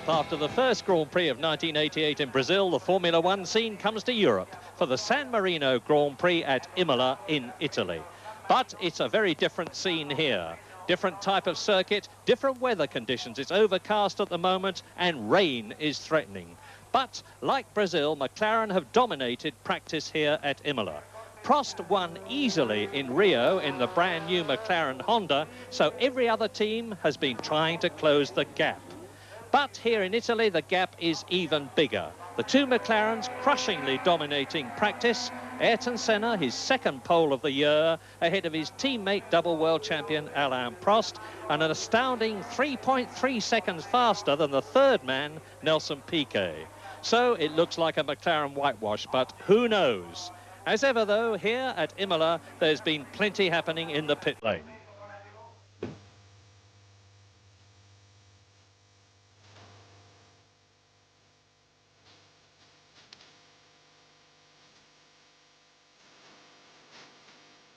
after the first Grand Prix of 1988 in Brazil, the Formula One scene comes to Europe for the San Marino Grand Prix at Imola in Italy. But it's a very different scene here. Different type of circuit, different weather conditions. It's overcast at the moment and rain is threatening. But like Brazil, McLaren have dominated practice here at Imola. Prost won easily in Rio in the brand new McLaren Honda, so every other team has been trying to close the gap. But here in Italy, the gap is even bigger. The two McLarens crushingly dominating practice. Ayrton Senna, his second pole of the year, ahead of his teammate double world champion Alain Prost, and an astounding 3.3 seconds faster than the third man, Nelson Piquet. So it looks like a McLaren whitewash, but who knows? As ever, though, here at Imola, there's been plenty happening in the pit lane.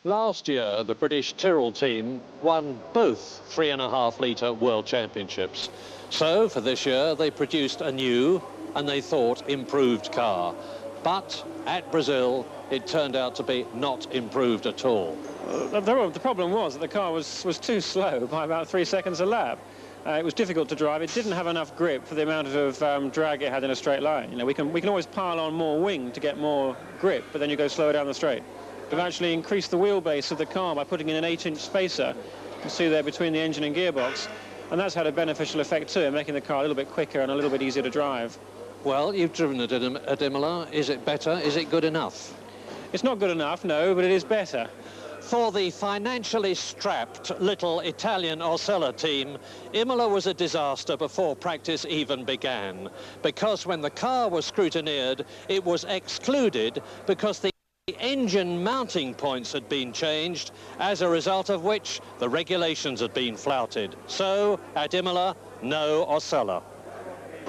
Last year, the British Tyrrell team won both 3.5-litre World Championships. So, for this year, they produced a new, and they thought, improved car. But at Brazil, it turned out to be not improved at all. The problem was that the car was too slow by about 3 seconds a lap. It was difficult to drive. It didn't have enough grip for the amount of drag it had in a straight line. You know, we can always pile on more wing to get more grip, but then you go slower down the straight. We've actually increased the wheelbase of the car by putting in an 8-inch spacer. You can see there between the engine and gearbox, and that's had a beneficial effect too, making the car a little bit quicker and a little bit easier to drive. Well, you've driven it at Imola. Is it better? Is it good enough? It's not good enough, no, but it is better. For the financially strapped little Italian Osella team, Imola was a disaster before practice even began, because when the car was scrutineered, it was excluded because the engine mounting points had been changed, as a result of which the regulations had been flouted. So, at Imola, no Osella.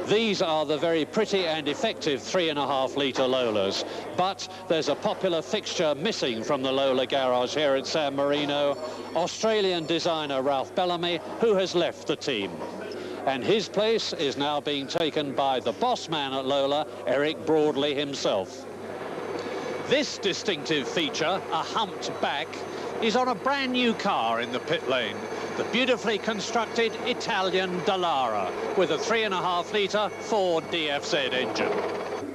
These are the very pretty and effective 3.5-litre Lolas, but there's a popular fixture missing from the Lola garage here at San Marino, Australian designer Ralph Bellamy, who has left the team. And his place is now being taken by the boss man at Lola, Eric Broadley himself. This distinctive feature, a humped back, is on a brand new car in the pit lane, the beautifully constructed Italian Dallara with a 3.5-litre Ford DFZ engine.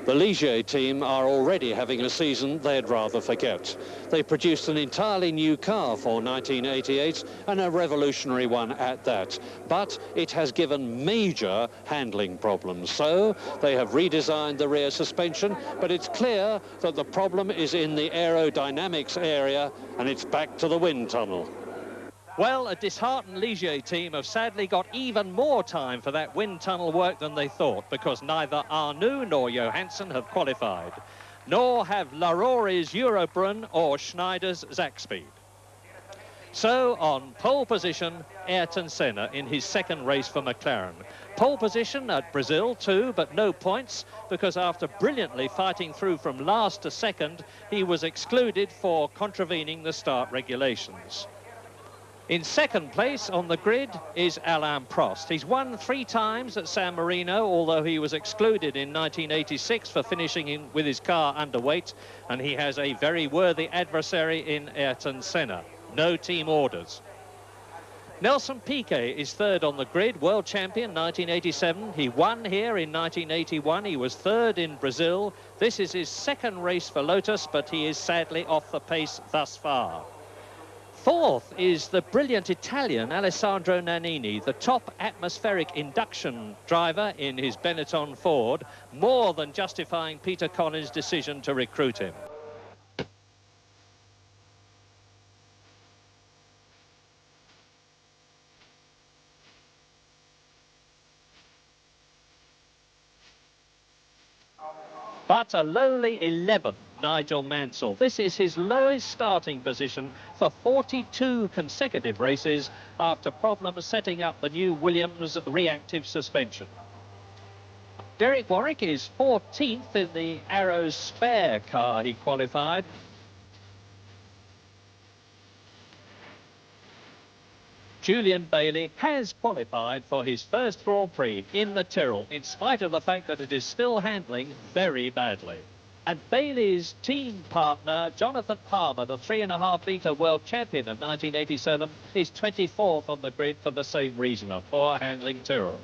The Ligier team are already having a season they'd rather forget. They produced an entirely new car for 1988, and a revolutionary one at that. But it has given major handling problems. So they have redesigned the rear suspension, but it's clear that the problem is in the aerodynamics area, and it's back to the wind tunnel. Well, a disheartened Ligier team have sadly got even more time for that wind tunnel work than they thought, because neither Arnoux nor Johansson have qualified, nor have Larori's Eurobrunn or Schneider's Zakspeed. So, on pole position, Ayrton Senna in his second race for McLaren. Pole position at Brazil too, but no points, because after brilliantly fighting through from last to second, he was excluded for contravening the start regulations. In second place on the grid is Alain Prost. He's won 3 times at San Marino, although he was excluded in 1986 for finishing with his car underweight, and he has a very worthy adversary in Ayrton Senna. No team orders. Nelson Piquet is third on the grid, world champion 1987. He won here in 1981. He was third in Brazil. This is his second race for Lotus, but he is sadly off the pace thus far. Fourth is the brilliant Italian Alessandro Nannini, the top atmospheric induction driver in his Benetton Ford, more than justifying Peter Collins' decision to recruit him. But a lowly 11th, Nigel Mansell. This is his lowest starting position for 42 consecutive races after problems setting up the new Williams reactive suspension. Derek Warwick is 14th in the Arrows spare car he qualified. Julian Bailey has qualified for his first Grand Prix in the Tyrrell, in spite of the fact that it is still handling very badly. And Bailey's team partner, Jonathan Palmer, the 3.5-litre world champion of 1987, is 24th on the grid for the same reason, a poor handling Tyrrell.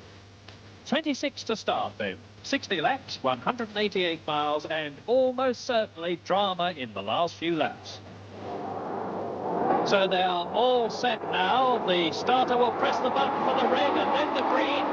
26 to start then. 60 laps, 188 miles, and almost certainly drama in the last few laps. So they are all set now. The starter will press the button for the red and then the green.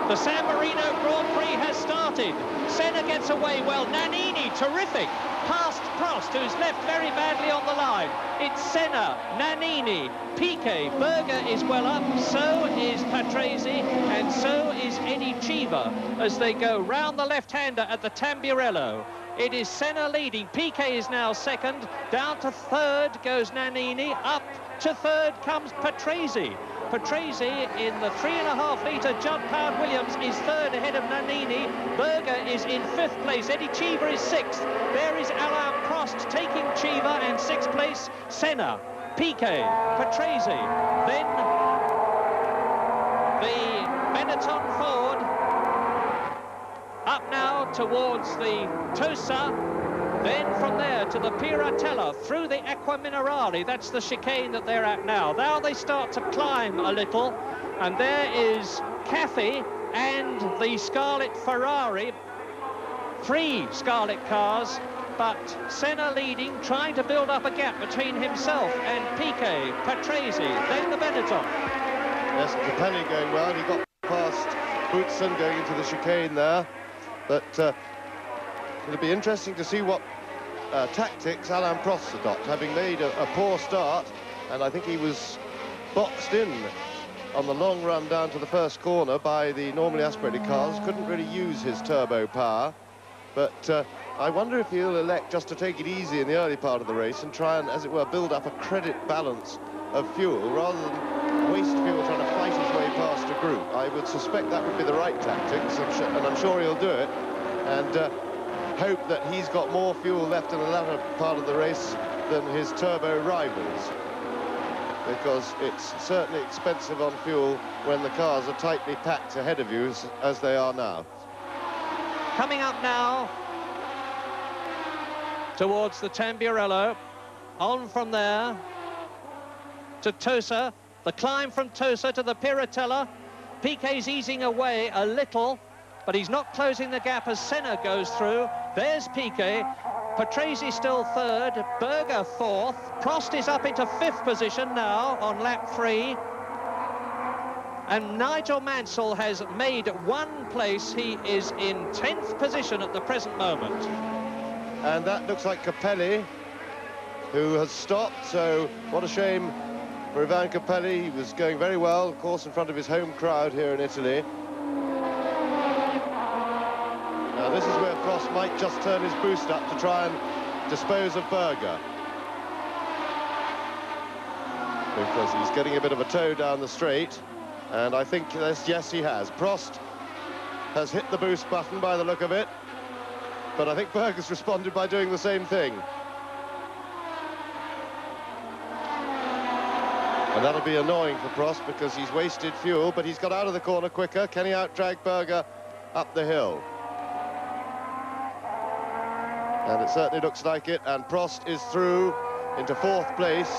The San Marino Grand Prix has started. Senna gets away well. Nannini, terrific. Past Prost, who's left very badly on the line. It's Senna, Nannini, Piquet. Berger is well up, so is Patrese, and so is Eddie Cheever as they go round the left-hander at the Tamburello. It is Senna leading. Piquet is now second. Down to third goes Nannini. Up to third comes Patrese. Patrese in the 3.5-litre Judd-powered Williams is third ahead of Nannini. Berger is in fifth place. Eddie Cheever is sixth. There is Alain Prost taking Cheever, and sixth place Senna, Piquet, Patrese. Then the Benetton Ford up now towards the Tosa. Then from there to the Piratella, through the Acqua Minerale. That's the chicane that they're at now. Now they start to climb a little, and there is Cathy and the Scarlet Ferrari. 3 Scarlet cars, but Senna leading, trying to build up a gap between himself and Piquet, Patrese, then the Benetton. Yes, Capelli going well. He got past Boutsen going into the chicane there. But it'll be interesting to see what tactics Alain Prost adopt, having made a poor start, and I think he was boxed in on the long run down to the first corner by the normally aspirated cars. Couldn't really use his turbo power, but I wonder if he'll elect just to take it easy in the early part of the race and try and, as it were, build up a credit balance of fuel rather than waste fuel trying to fight his way past a group. I would suspect that would be the right tactics, and I'm sure he'll do it, and hope that he's got more fuel left in the latter part of the race than his turbo rivals, because it's certainly expensive on fuel when the cars are tightly packed ahead of you as they are now. Coming up now towards the Tamburello, on from there to Tosa, the climb from Tosa to the Piratella. Piquet's easing away a little, but he's not closing the gap as Senna goes through. There's Piquet. Patrese still third, Berger fourth. Prost is up into fifth position now on lap 3. And Nigel Mansell has made one place. He is in 10th position at the present moment. And that looks like Capelli, who has stopped, so what a shame for Ivan Capelli. He was going very well, of course, in front of his home crowd here in Italy. Now this is where Prost might just turn his boost up to try and dispose of Berger, because he's getting a bit of a tow down the straight, and I think, yes, he has. Prost has hit the boost button by the look of it, but I think Berger's responded by doing the same thing. And that'll be annoying for Prost because he's wasted fuel, but he's got out of the corner quicker. Can he outdrag Berger up the hill? And it certainly looks like it, and Prost is through into 4th place.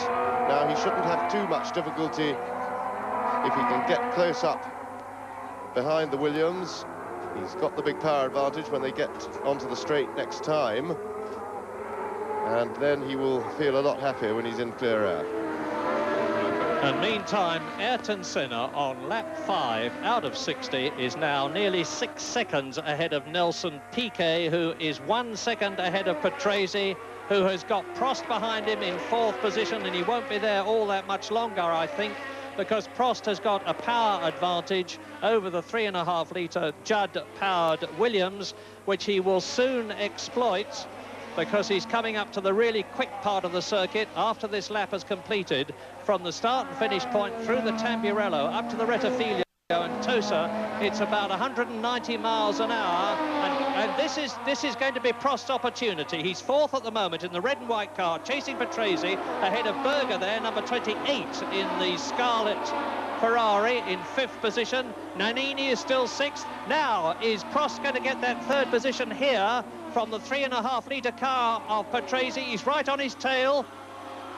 Now, he shouldn't have too much difficulty if he can get close up behind the Williams. He's got the big power advantage when they get onto the straight next time, and then he will feel a lot happier when he's in clear air. And meantime, Ayrton Senna on lap 5 out of 60 is now nearly 6 seconds ahead of Nelson Piquet, who is 1 second ahead of Patrese, who has got Prost behind him in 4th position, and he won't be there all that much longer, I think, because Prost has got a power advantage over the 3.5-litre Judd-powered Williams, which he will soon exploit, because he's coming up to the really quick part of the circuit after this lap has completed, from the start and finish point through the Tamburello up to the Rettifiglia. and Tosa, it's about 190 miles an hour, and this is going to be Prost's opportunity. He's fourth at the moment in the red and white car, chasing Patrese, ahead of Berger there, number 28 in the scarlet Ferrari, in fifth position. Nannini is still sixth. Now, is Prost going to get that third position here from the 3.5-litre car of Patrese? He's right on his tail.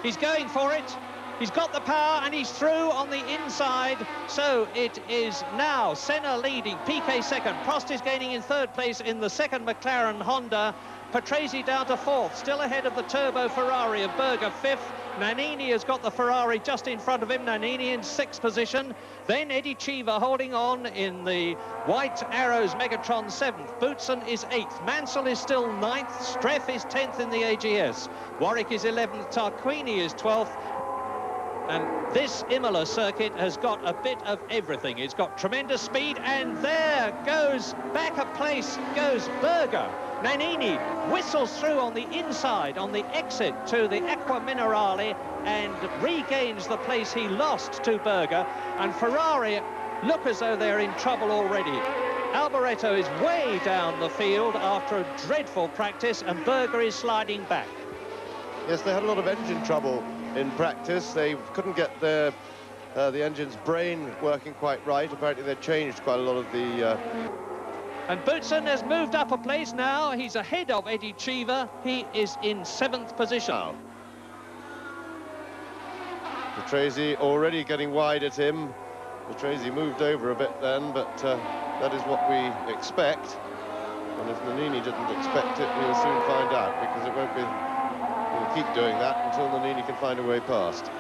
He's going for it. He's got the power and he's through on the inside. So it is now Senna leading, Piquet second. Prost is gaining in third place in the second McLaren Honda. Patrese down to fourth, still ahead of the turbo Ferrari of Berger, fifth. Nannini has got the Ferrari just in front of him. Nannini in sixth position. Then Eddie Cheever holding on in the White Arrows Megatron seventh. Boutsen is eighth. Mansell is still ninth. Streff is 10th in the AGS. Warwick is 11th. Tarquini is 12th. And this Imola circuit has got a bit of everything. It's got tremendous speed, and there goes, back a place goes Berger. Nannini whistles through on the inside, on the exit to the Acqua Minerale, and regains the place he lost to Berger. And Ferrari look as though they're in trouble already. Alboreto is way down the field after a dreadful practice, and Berger is sliding back. Yes, they had a lot of engine trouble in practice. They couldn't get the engine's brain working quite right. Apparently they changed quite a lot of the... And Boutsen has moved up a place now. He's ahead of Eddie Cheever. He is in seventh position. Now, Patrese already getting wide at him. Patrese moved over a bit then, but that is what we expect. And if Nannini didn't expect it, we'll soon find out, because it won't be... We'll keep doing that until Nannini can find a way past.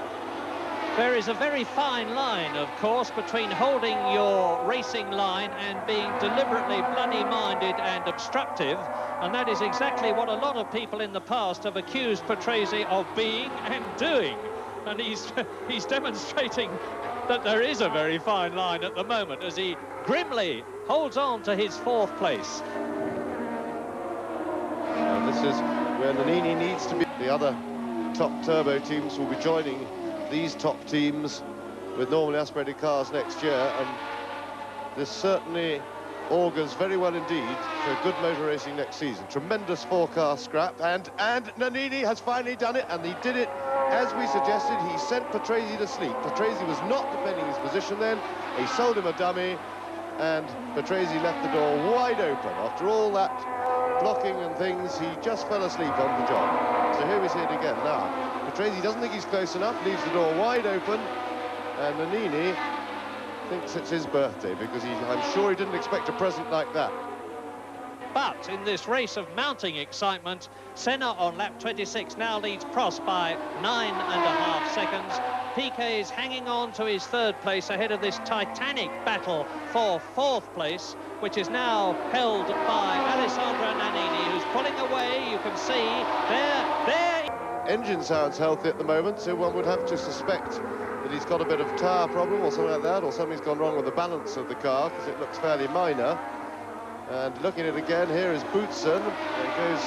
There is a very fine line, of course, between holding your racing line and being deliberately bloody-minded and obstructive, and that is exactly what a lot of people in the past have accused Patrese of being and doing. And he's demonstrating that there is a very fine line at the moment as he grimly holds on to his fourth place. And this is where Nannini needs to be. The other top turbo teams will be joining these top teams with normally aspirated cars next year, and this certainly augurs very well indeed for good motor racing next season. Tremendous forecast scrap, and Nannini has finally done it, and he did it as we suggested. He sent Patrese to sleep. Patrese was not defending his position then. He sold him a dummy, and Patrese left the door wide open. After all that blocking and things, he just fell asleep on the job. So here we see it again now. Patrese doesn't think he's close enough, leaves the door wide open, and Nannini thinks it's his birthday, because I'm sure he didn't expect a present like that. But in this race of mounting excitement, Senna on lap 26 now leads Prost by 9.5 seconds. Piquet is hanging on to his third place ahead of this titanic battle for fourth place, which is now held by Alessandro Nannini, who's pulling away. You can see there. Engine sounds healthy at the moment, so one would have to suspect that he's got a bit of tyre problem or something like that, or something's gone wrong with the balance of the car, because it looks fairly minor. And looking at it again, here is Boutsen. There goes,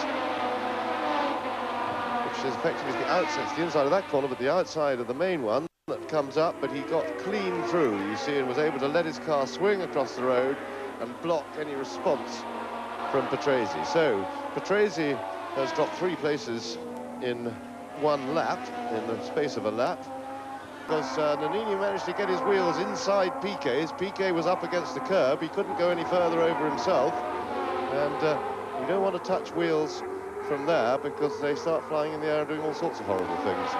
which is effectively the outside, it's the inside of that corner, but the outside of the main one that comes up, but he got clean through, you see, and was able to let his car swing across the road and block any response from Patrese. So Patrese has dropped 3 places in one lap, in the space of a lap, because Nannini managed to get his wheels inside Piquet's. Piquet was up against the curb. He couldn't go any further over himself, and you don't want to touch wheels from there, because they start flying in the air and doing all sorts of horrible things.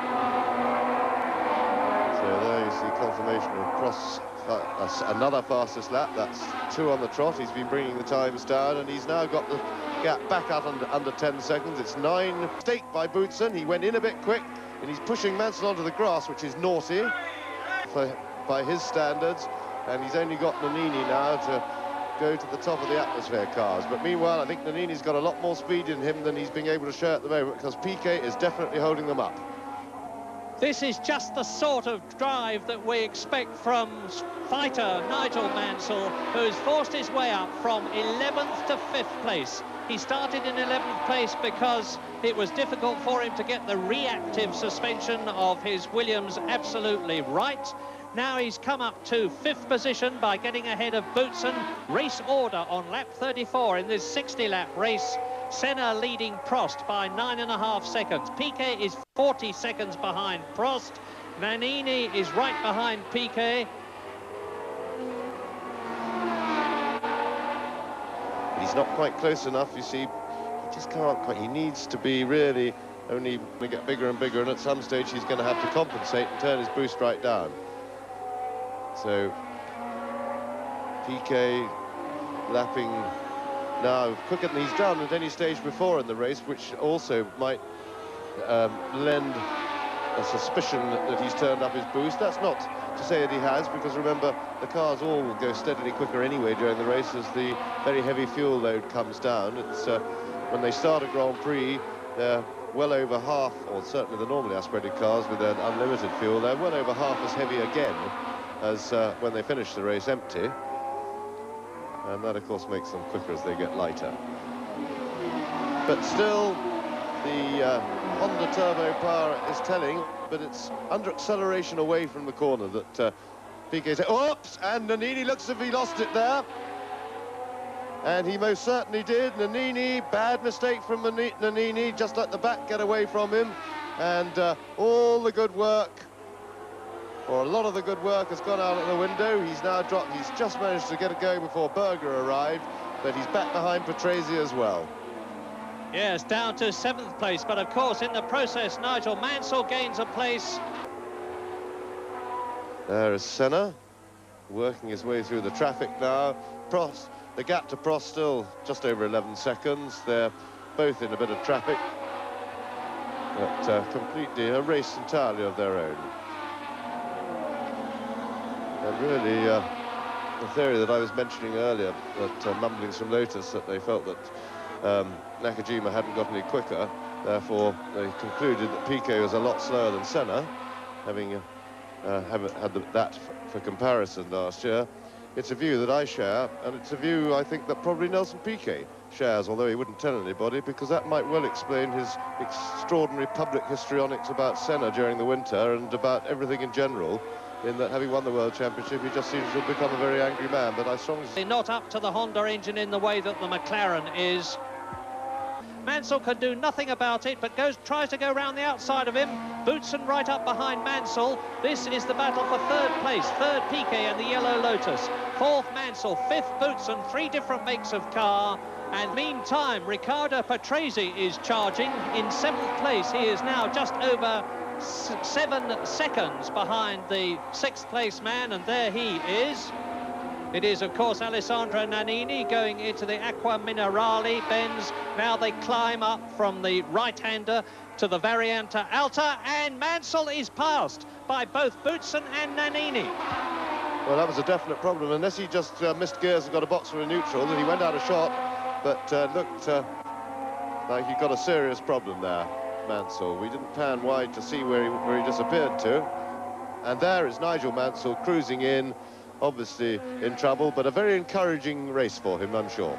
So there you see confirmation of Prost's another fastest lap. That's 2 on the trot. He's been bringing the times down, and he's now got the gap back out under 10 seconds. It's 9. Mistake by Boutsen. He went in a bit quick, and he's pushing Mansell onto the grass, which is naughty by his standards, and he's only got Nannini now to go to the top of the atmosphere cars. But meanwhile, I think Nannini's got a lot more speed in him than he's being able to show at the moment, because Piquet is definitely holding them up. This is just the sort of drive that we expect from fighter Nigel Mansell, who's forced his way up from 11th to 5th place. He started in 11th place because it was difficult for him to get the reactive suspension of his Williams absolutely right. Now he's come up to 5th position by getting ahead of Boutsen. Race order on lap 34 in this 60-lap race. Senna leading Prost by 9.5 seconds. Piquet is 40 seconds behind Prost. Nannini is right behind Piquet. He's not quite close enough, you see. He just can't quite. He needs to be really only going to get bigger and bigger, and at some stage he's going to have to compensate and turn his boost right down. So Piquet lapping now quicker than he's done at any stage before in the race, which also might lend a suspicion that he's turned up his boost. That's not to say that he has, because remember, the cars all will go steadily quicker anyway during the race as the very heavy fuel load comes down. It's when they start a Grand Prix, they're well over half, or certainly the normally aspirated cars with their unlimited fuel, they're well over half as heavy again as when they finish the race empty. And that, of course, makes them quicker as they get lighter. But still, the Honda turbo power is telling, but it's under acceleration away from the corner that Piquet said, oops, and Nannini looks as if he lost it there. And he most certainly did. Nannini, bad mistake from Nannini, just let the back get away from him. And all the good work, or a lot of the good work, has gone out of the window. He's now dropped, he's just managed to get it going before Berger arrived, but he's back behind Patrese as well. Yes, down to 7th place, but of course in the process Nigel Mansell gains a place. There is Senna working his way through the traffic now. Prost, the gap to Prost still just over 11 seconds. They're both in a bit of traffic, but completely a race entirely of their own. And really, the theory that I was mentioning earlier, that mumblings from Lotus, that they felt that Nakajima hadn't got any quicker, therefore they concluded that Piquet was a lot slower than Senna, having had that for comparison last year. It's a view that I share, and it's a view I think that probably Nelson Piquet shares, although he wouldn't tell anybody, because that might well explain his extraordinary public histrionics about Senna during the winter and about everything in general, in that having won the World Championship, he just seems to have become a very angry man. But I strongly... They're not up to the Honda engine in the way that the McLaren is. Mansell can do nothing about it, but tries to go round the outside of him. Boutsen right up behind Mansell. This is the battle for 3rd place. 3rd Piquet and the Yellow Lotus. 4th Mansell, 5th Boutsen, 3 different makes of car. And meantime, Riccardo Patrese is charging in 7th place. He is now just over 7 seconds behind the 6th place man, and there he is. It is, of course, Alessandro Nannini going into the Acqua Minerale bends. Now they climb up from the right-hander to the Variante Alta, and Mansell is passed by both Boutsen and Nannini. Well, that was a definite problem, unless he just missed gears and got a box for a neutral, and he went out of shot, but looked like he got a serious problem there, Mansell. We didn't pan wide to see where he disappeared to. And there is Nigel Mansell cruising in, obviously in trouble, but a very encouraging race for him, I'm sure.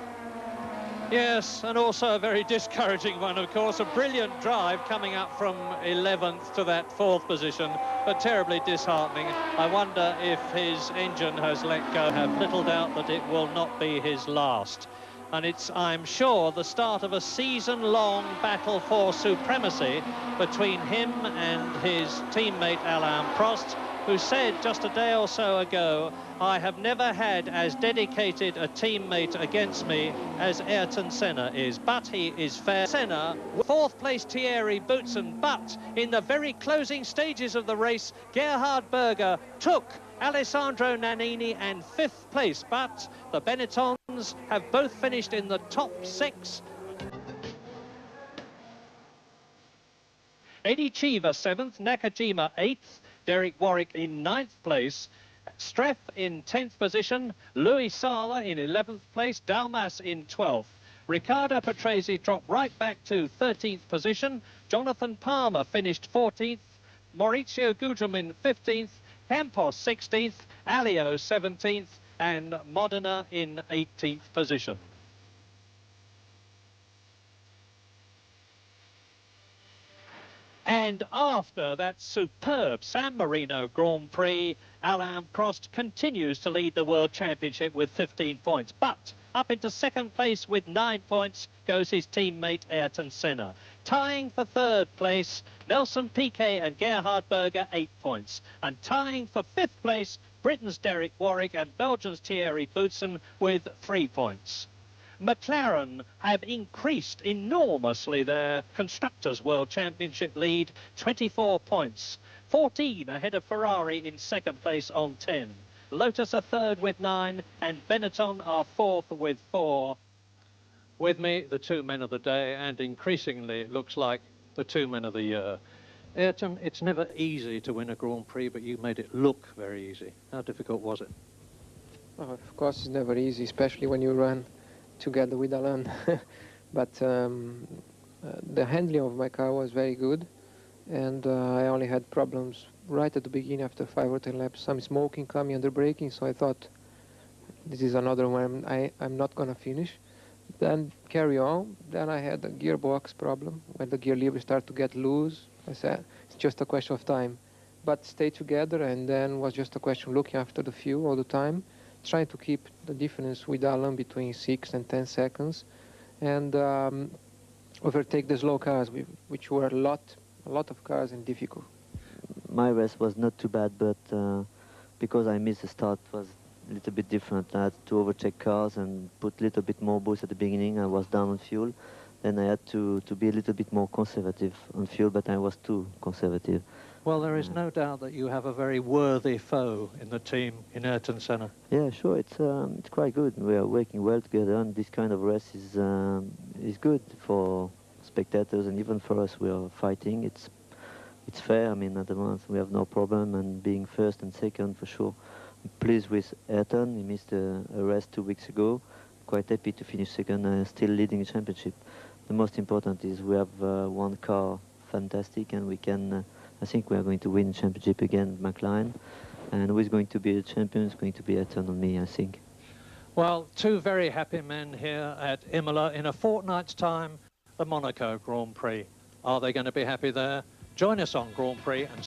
Yes, and also a very discouraging one, of course. A brilliant drive coming up from 11th to that 4th position, but terribly disheartening. I wonder if his engine has let go. I have little doubt that it will not be his last. And it's, I'm sure, the start of a season-long battle for supremacy between him and his teammate Alain Prost, who said just a day or so ago, I have never had as dedicated a teammate against me as Ayrton Senna is. But he is fair. Senna, 4th place Thierry Boutsen, but in the very closing stages of the race, Gerhard Berger took Alessandro Nannini and 5th place, but the Benettons have both finished in the top 6. Eddie Cheever 7th, Nakajima 8th, Derek Warwick in 9th place, Streff in 10th position, Louis Sala in 11th place, Dalmas in 12th. Riccardo Patrese dropped right back to 13th position, Jonathan Palmer finished 14th, Maurizio Gugelmin 15th, Campos 16th, Alio 17th, and Modena in 18th position. And And after that superb San Marino Grand Prix, Alain Prost continues to lead the World Championship with 15 points. But up into second place with 9 points goes his teammate Ayrton Senna. Tying for third place, Nelson Piquet and Gerhard Berger, 8 points. And tying for fifth place, Britain's Derek Warwick and Belgium's Thierry Boutsen with 3 points. McLaren have increased enormously their Constructors' World Championship lead, 24 points. 14 ahead of Ferrari in second place on 10. Lotus are third with 9, and Benetton are fourth with 4. With me, the two men of the day, and increasingly it looks like the two men of the year. Ayrton, it's never easy to win a Grand Prix, but you made it look very easy. How difficult was it? Oh, of course, it's never easy, especially when you run together with Alain. But the handling of my car was very good, and I only had problems right at the beginning after 5 or 10 laps. Some smoking coming under braking, so I thought this is another one I'm not going to finish. Then carry on. Then I had a gearbox problem when the gear lever started to get loose. I said it's just a question of time, but stay together, and then was just a question of looking after the fuel all the time, trying to keep the difference with Alain between 6 and 10 seconds, and overtake the slow cars, which were a lot of cars and difficult. My race was not too bad, but because I missed the start, it was a little bit different. I had to overtake cars and put a little bit more boost at the beginning. I was down on fuel. Then I had to be a little bit more conservative on fuel, but I was too conservative. Well, there is no doubt that you have a very worthy foe in the team, in Ayrton Senna. Yeah, sure, it's quite good. We are working well together, and this kind of race is good for spectators, and even for us. We are fighting. It's fair. I mean, at the moment we have no problem, and being first and second for sure. I'm pleased with Ayrton. He missed a race 2 weeks ago. Quite happy to finish second and still leading the championship. The most important is we have one car, fantastic, and we can. I think we are going to win the championship again, McLaren, and who is going to be the champion is going to be Ayrton and me, I think. Well, two very happy men here at Imola. In a fortnight's time, the Monaco Grand Prix. Are they going to be happy there? Join us on Grand Prix and